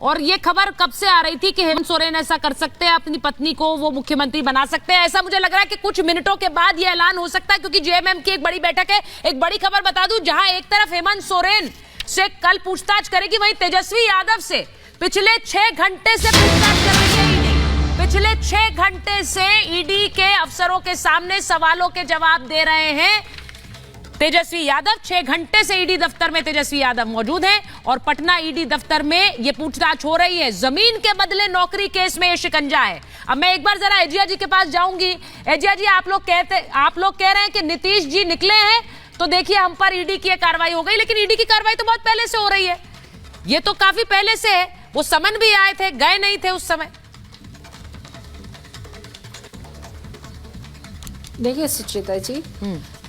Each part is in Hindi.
और ये खबर कब से आ रही थी कि हेमंत सोरेन ऐसा कर सकते हैं, अपनी पत्नी को वो मुख्यमंत्री बना सकते हैं? ऐसा मुझे लग रहा है कि कुछ मिनटों के बाद ये ऐलान हो सकता है, क्योंकि जेएमएम की एक बड़ी बैठक है। एक बड़ी खबर बता दूं, जहां एक तरफ हेमंत सोरेन से कल पूछताछ करेगी, वहीं तेजस्वी यादव से पिछले 6 घंटे से पूछताछ करेगी ईडी। पिछले 6 घंटे से ईडी के अफसरों के सामने सवालों के जवाब दे रहे हैं तेजस्वी यादव। 6 घंटे से ईडी दफ्तर में तेजस्वी यादव मौजूद हैं और पटना ईडी दफ्तर में यह पूछताछ हो रही है। जमीन के बदले नौकरी केस में यह शिकंजा है। अब मैं एक बार जरा एजिया जी के पास जाऊंगी। एजिया जी, आप लोग कह रहे हैं कि नीतीश जी निकले हैं तो देखिए हम पर ईडी की कार्रवाई हो गई, लेकिन ईडी की कार्रवाई तो बहुत पहले से हो रही है। ये तो काफी पहले से है। वो समन भी आए थे, गए नहीं थे उस समय। देखिए सुचिता जी,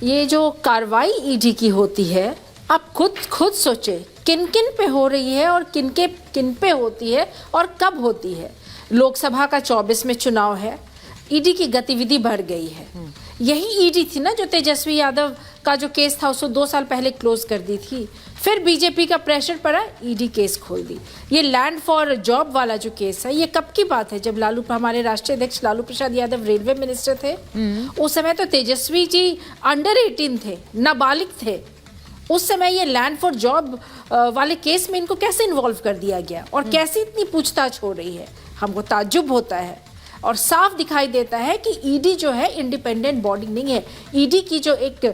ये जो कार्रवाई ईडी की होती है, आप खुद सोचे किन किन पे हो रही है और किन पे होती है और कब होती है। लोकसभा का 24 में चुनाव है, ईडी की गतिविधि बढ़ गई है। यही ईडी थी ना जो तेजस्वी यादव का जो केस था उसको 2 साल पहले क्लोज कर दी थी। फिर बीजेपी का प्रेशर पड़ा, ईडी केस खोल दी। ये लैंड फॉर जॉब वाला जो केस है, ये कब की बात है? जब हमारे राष्ट्रीय अध्यक्ष लालू प्रसाद यादव रेलवे मिनिस्टर थे, उस समय तो तेजस्वी जी अंडर 18 थे, नाबालिग थे। उस समय ये लैंड फॉर जॉब वाले केस में इनको कैसे इन्वॉल्व कर दिया गया और कैसे इतनी पूछताछ हो रही है? हमको ताज्जुब होता है। और साफ दिखाई देता है कि ईडी जो है इंडिपेंडेंट बॉडी नहीं है। ईडी की जो एक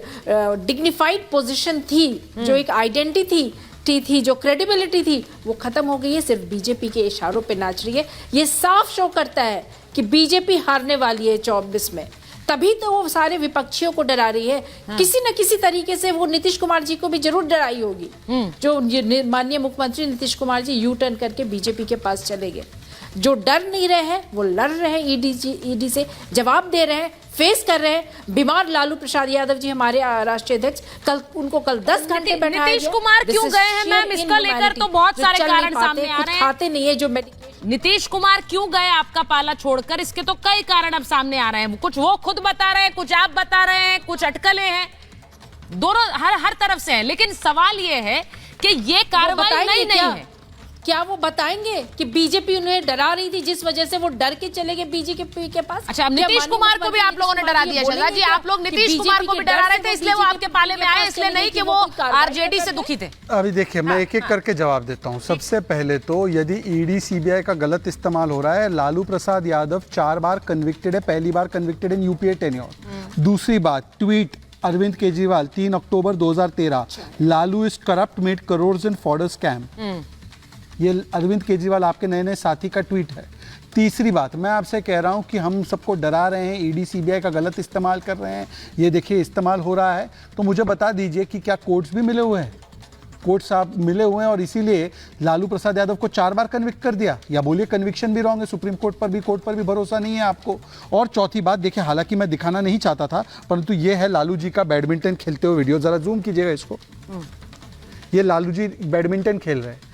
डिग्निफाइड पोजीशन थी, जो एक आइडेंटिटी थी, जो क्रेडिबिलिटी थी, वो खत्म हो गई है। सिर्फ बीजेपी के इशारों पे नाच रही है। ये साफ शो करता है कि बीजेपी हारने वाली है 24 में। तभी तो वो सारे विपक्षियों को डरा रही है। किसी न किसी तरीके से वो नीतीश कुमार जी को भी जरूर डराई होगी। जो माननीय मुख्यमंत्री नीतीश कुमार जी यू टर्न करके बीजेपी के पास चले गए। जो डर नहीं रहे हैं वो लड़ रहे हैं, ईडी से जवाब दे रहे हैं, फेस कर रहे हैं। बीमार लालू प्रसाद यादव जी हमारे राष्ट्रीय अध्यक्ष, उनको कल 10 घंटे बैठाया। नीतीश कुमार क्यों गए हैं मैम? इसका लेकर तो बहुत सारे कारण सामने आ रहे हैं। खाते नहीं है जो नीतीश कुमार क्यों गए आपका पाला छोड़कर? इसके तो कई कारण अब सामने आ रहे हैं। कुछ वो खुद बता रहे हैं, कुछ आप बता रहे हैं, कुछ अटकलें हैं, दोनों हर तरफ से है। लेकिन सवाल ये है कि ये कार्रवाई नहीं है। क्या वो बताएंगे कि बीजेपी उन्हें डरा रही थी, जिस वजह से वो डर के चले गए बीजेपी के पास? अच्छा, नीतीश कुमार को भी आप लोगों ने डरा दिया। शहजाद जी, आप लोग नीतीश कुमार को भी डरा रहे थे, इसलिए वो आपके पाले में आए, इसलिए नहीं कि वो आरजेडी से दुखी थे। अभी देखिए, मैं एक एक करके जवाब देता हूँ। सबसे पहले तो यदि ईडी सीबीआई का गलत इस्तेमाल हो रहा है, लालू प्रसाद यादव 4 बार कन्विक्टेड है। पहली बार कन्विक्टेड इन यूपीए टेन्योर। दूसरी बात, tweet Arvind Kejriwal 3 October 2013, Lalu is corrupt, made crores in fodder scam. ये अरविंद केजरीवाल आपके नए नए साथी का ट्वीट है। तीसरी बात, मैं आपसे कह रहा हूं कि हम सबको डरा रहे हैं, ईडी सीबीआई का गलत इस्तेमाल कर रहे हैं। ये देखिए इस्तेमाल हो रहा है, तो मुझे बता दीजिए कि क्या कोर्ट्स भी मिले हुए हैं? कोर्ट्स आप मिले हुए हैं और इसीलिए लालू प्रसाद यादव को 4 बार कन्विक्ट कर दिया? या बोलिए कन्विक्शन भी रॉन्ग है, सुप्रीम कोर्ट पर भी भरोसा नहीं है आपको? और चौथी बात, देखिए हालांकि मैं दिखाना नहीं चाहता था, परंतु ये है लालू जी का बैडमिंटन खेलते हुए वीडियो। जरा जूम कीजिएगा इसको। ये लालू जी बैडमिंटन खेल रहे हैं।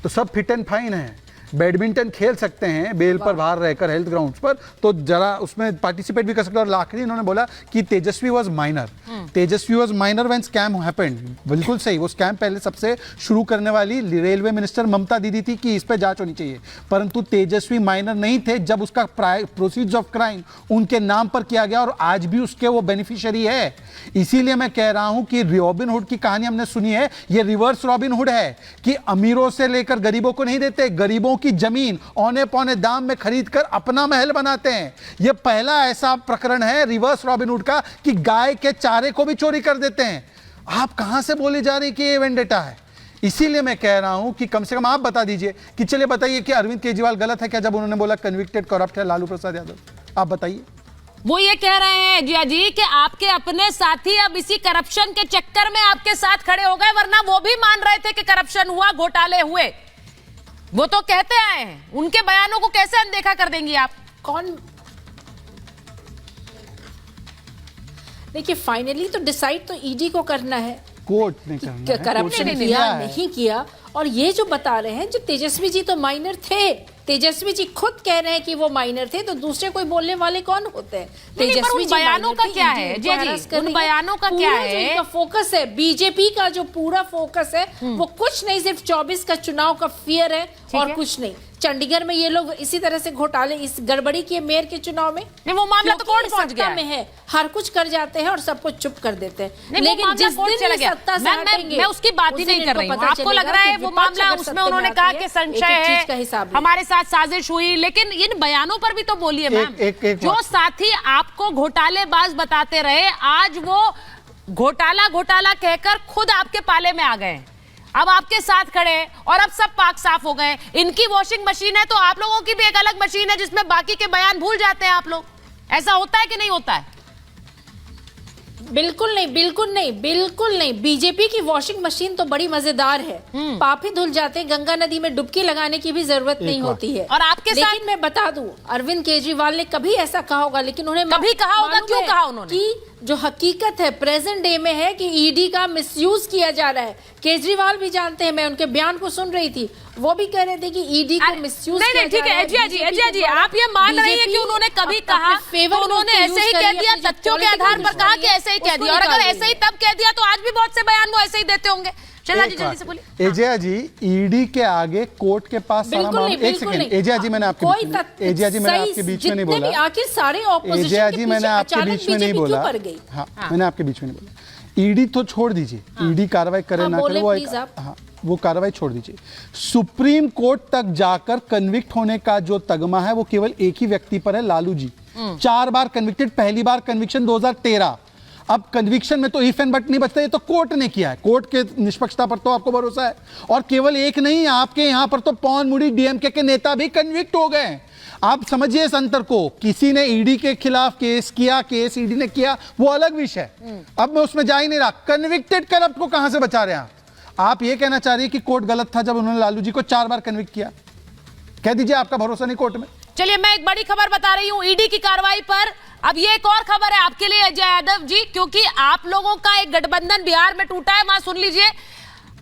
तो सब फिट एंड फाइन है, बैडमिंटन खेल सकते हैं बेल पर बाहर रहकर, हेल्थ ग्राउंड्स पर, तो जरा उसमें पार्टिसिपेट भी कर सकते हैं। और आखिरी इन्होंने बोला कि Tejashwi was minor. Tejashwi was minor when scam happened. बिल्कुल सही, वो स्कैम पहले सबसे शुरू करने वाली रेलवे मिनिस्टर ममता दीदी थी कि इस पर जांच होनी चाहिए, परंतु तेजस्वी माइनर नहीं थे जब उसका प्रोसीड्स ऑफ क्राइम उनके नाम पर किया गया और आज भी उसके वो बेनिफिशियरी है। इसीलिए मैं कह रहा हूं कि रॉबिन हुड की कहानी हमने सुनी है, ये रिवर्स रॉबिन हुड है कि अमीरों से लेकर गरीबों को नहीं देते, गरीबों की जमीन औने पौने दाम में खरीदकर अपना महल बनाते हैं। यह पहला ऐसा प्रकरण है रिवर्स रॉबिन हुड का कि गाय के चारे को भी चोरी कर देते हैं। आप कहां से बोली जा रही कि ये वेंडेटा है? इसीलिए मैं कह रहा हूं कि कम से कम आप बता दीजिए कि चलिए बताइए कि अरविंद केजरीवाल गलत है क्या जब उन्होंने बोला कन्विक्टेड करप्ट है लालू प्रसाद यादव? आप बताइए। वो ये कह रहे हैं जिया जी कि आपके अपने साथी अब इसी करप्शन के चक्कर में आपके साथ खड़े हो गए, वरना वो भी मान रहे थे कि करप्शन हुआ, घोटाले हुए। वो तो कहते आए हैं, उनके बयानों को कैसे अनदेखा कर देंगी आप? कौन? देखिए फाइनली तो डिसाइड तो ईडी को करना है, कोर्ट ने करना है। करप्शन किया नहीं किया। और ये जो बता रहे हैं, जो तेजस्वी जी तो माइनर थे, तेजस्वी जी खुद कह रहे हैं कि वो माइनर थे, तो दूसरे कोई बोलने वाले कौन होते हैं? नहीं, पर उन बयानों का क्या है ED जी उनको harass कर उन रही है। बयानों का क्या पूरा जो है? इनका फोकस है, बीजेपी का जो पूरा फोकस है वो कुछ नहीं, सिर्फ 24 का चुनाव का फियर है और है। कुछ नहीं। चंडीगढ़ में ये लोग इसी तरह से घोटाले, इस गड़बड़ी किए मेयर के चुनाव में। नहीं, वो मामला तो क्योंकि कोर्ट ये पहुंच सत्ता गया में है, हर कुछ कर जाते हैं और सबको चुप कर देते हैं। नहीं, वो लेकिन मामला जिस कोर्ट दिन चला ये गया। सत्ता से मैम, हटेंगे, मैं उसकी बात ही उस दिन नहीं कर रही इनको हूँ। पता आपको लग चलेगा रहा है कि वो विपक्ष मामला अगर उसमें सत्ता में उन्होंने आती कहा है, कि एक-एक संशय चीज का है, हिसाब ले। हमारे साथ साजिश हुई, लेकिन इन बयानों पर भी तो बोलिए मैम। एक जो बात। साथी आपको घोटालेबाज बताते रहे, आज वो घोटाला घोटाला कहकर खुद आपके पाले में आ गए, अब आपके साथ खड़े और अब सब पाक साफ हो गए। इनकी वॉशिंग मशीन है तो आप लोगों की भी एक अलग मशीन है जिसमें बाकी के बयान भूल जाते हैं आप लोग। ऐसा होता है कि नहीं होता है? बिल्कुल नहीं, बिल्कुल नहीं, बिल्कुल नहीं। बीजेपी की वॉशिंग मशीन तो बड़ी मजेदार है, पाप ही धुल जाते हैं, गंगा नदी में डुबकी लगाने की भी जरूरत नहीं होती है। और आपके साथ- लेकिन मैं बता दूं, अरविंद केजरीवाल ने कभी ऐसा कहा होगा, लेकिन उन्हें कभी कहा होगा, मालूम क्यों है कहा उन्होंने? कि जो हकीकत है प्रेजेंट डे में है कि ईडी का मिसयूज किया जा रहा है। केजरीवाल भी जानते हैं, मैं उनके बयान को सुन रही थी, वो भी कह रहे थे कि ईडी को मिसयूज नहीं, ठीक है एजिया जी, आप ये मान रही है कि उन्होंने कभी कहा तो उन्होंने ऐसे ही कह दिया, तथ्यों के आधार पर कहा कि ऐसे ही कह दिया, और अगर ऐसे ही तब कह दिया तो आज भी बहुत से बयान वो ऐसे ही देते होंगे। शैलजा जी जल्दी से बोलिए। एजिया जी, ईडी के आगे कोर्ट के पास सारा बिल्कुल नहीं, मामला। एक बिल्कुल सेकंड नहीं। एजिया जी, मैंने आपके कोई बीच में तथ्य एजिया जी मैंने सही आपके बीच में जितने नहीं भी बोला। आखिर सारे ऑपोजिशन एजिया के जी, पीछे मैंने आपके अचानक बीच में नहीं बीजेपी क्यों बोला। पड़ गई? हाँ, मैंने आपके बीच में नहीं बोला। ईडी तो छोड़ दीजिए, ईडी कार्रवाई करे हाँ, ना करे, बोले वो प्लीज आप। हाँ, वो कार्रवाई छोड़ दीजिए। सुप्रीम कोर्ट तक जाकर कन्विक्ट होने का जो तगमा है वो केवल एक ही व्यक्ति पर है, लालू जी। 4 बार कन्विक्टेड, पहली बार कन्विक्शन 2013। अब कन्विक्शन में तो इफ एंड बट नहीं बचता, ये तो कोर्ट ने किया है। कोर्ट के निष्पक्षता पर तो आपको भरोसा है। और केवल एक नहीं, आपके यहां पर तो पवन मुड़ी डीएमके के नेता भी कन्विक्ट हो गए। आप समझिए इस अंतर को। किसी ने ईडी के खिलाफ केस किया, केस ईडी ने किया, वो अलग विषय। अब मैं उसमें जा ही नहीं रहा। कन्विक्टेड करप्ट को कहां से बचा रहे हैं आप ये कहना चाह रही है कि कोर्ट गलत था जब उन्होंने लालू जी को 4 बार कन्विक्ट किया? कह दीजिए आपका भरोसा नहीं कोर्ट में। चलिए, मैं एक बड़ी खबर बता रही हूं ईडी की कार्रवाई पर। अब ये एक और खबर है आपके लिए अजय यादव जी, क्योंकि आप लोगों का एक गठबंधन बिहार में टूटा है। वहां सुन लीजिए,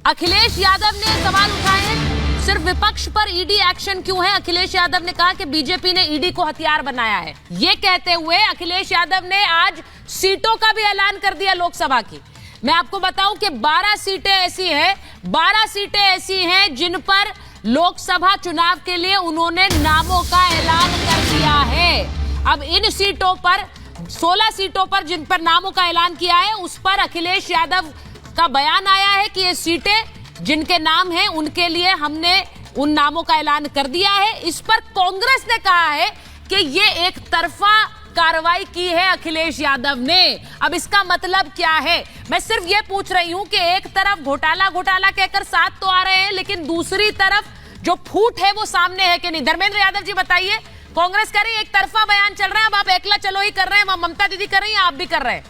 अखिलेश यादव ने सवाल उठाए हैं, सिर्फ विपक्ष पर ईडी एक्शन क्यों है। अखिलेश यादव ने कहा कि बीजेपी ने ईडी को हथियार बनाया है। ये कहते हुए अखिलेश यादव ने आज सीटों का भी ऐलान कर दिया लोकसभा की। मैं आपको बताऊं कि 12 सीटें ऐसी हैं, 12 सीटें ऐसी हैं जिन पर लोकसभा चुनाव के लिए उन्होंने नामों का ऐलान कर दिया है। अब इन सीटों पर, 16 सीटों पर जिन पर नामों का ऐलान किया है, उस पर अखिलेश यादव का बयान आया है कि ये सीटें जिनके नाम हैं उनके लिए हमने उन नामों का ऐलान कर दिया है। इस पर कांग्रेस ने कहा है कि ये एक तरफा कार्रवाई की है अखिलेश यादव ने। अब इसका मतलब क्या है? मैं सिर्फ ये पूछ रही हूं कि एक तरफ घोटाला घोटाला कहकर साथ तो आ रहे हैं, लेकिन दूसरी तरफ जो फूट है वो सामने है कि नहीं। धर्मेंद्र यादव जी बताइए, कांग्रेस कह रही है एक तरफा बयान चल रहा है, अब आप एकला चलो ही कर रहे हैं, ममता दीदी कर रही हैं, आप भी कर रहे हैं।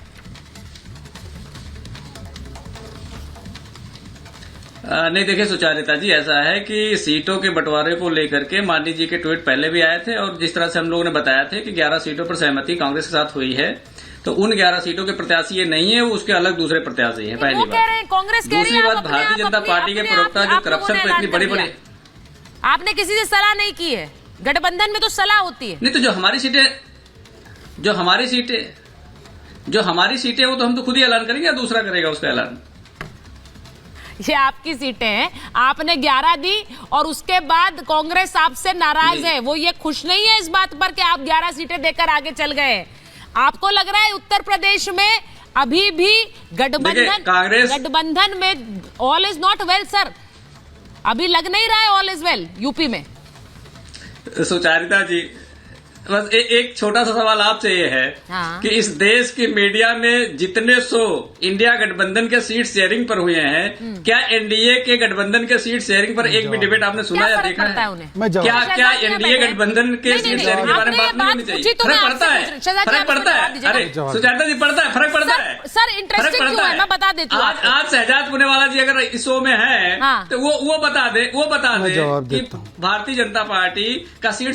नहीं, देखिए सुचारिता जी, ऐसा है कि सीटों के बंटवारे को लेकर के माननीय जी के ट्वीट पहले भी आए थे, और जिस तरह से हम लोगों ने बताया थे कि 11 सीटों पर सहमति कांग्रेस के साथ हुई है, तो उन 11 सीटों के प्रत्याशी ये नहीं है, वो उसके अलग दूसरे प्रत्याशी हैं। पहली कह रहे हैं, कांग्रेस कह रही दूसरी है, बात, भारतीय जनता पार्टी के प्रवक्ता जो करप्शन पर इतनी बड़ी बड़ी, आपने किसी से सलाह नहीं की है? गठबंधन में तो सलाह होती है। नहीं, तो जो हमारी सीटें वो तो हम तो खुद ही ऐलान करेंगे या दूसरा करेगा उसका ऐलान? ये आपकी सीटें हैं, आपने 11 दी और उसके बाद कांग्रेस आपसे नाराज है। वो ये खुश नहीं है इस बात पर कि आप 11 सीटें देकर आगे चल गए। आपको लग रहा है उत्तर प्रदेश में अभी भी गठबंधन में all is not well sir? अभी लग नहीं रहा है ऑल इज वेल यूपी में? सुचारिता जी, बस एक छोटा सा सवाल आपसे ये है कि इस देश की मीडिया में जितने शो इंडिया गठबंधन के सीट शेयरिंग पर हुए हैं, क्या एनडीए के गठबंधन के सीट शेयरिंग पर एक भी डिबेट आपने सुना या देखा है? क्या एनडीए गठबंधन के सीट शेयरिंग के बारे में बात नहीं होनी चाहिए? फर्क पड़ता है, फर्क पड़ता है। अरे सुचारिता जी, पड़ता है, फर्क पड़ता है सर। इंटरेस्टिंग क्यों है, मैं बता देती हूँ। आज शहजाद पुनेवाला जी अगर इस शो में है तो वो बता दे कि भारतीय जनता पार्टी का सीट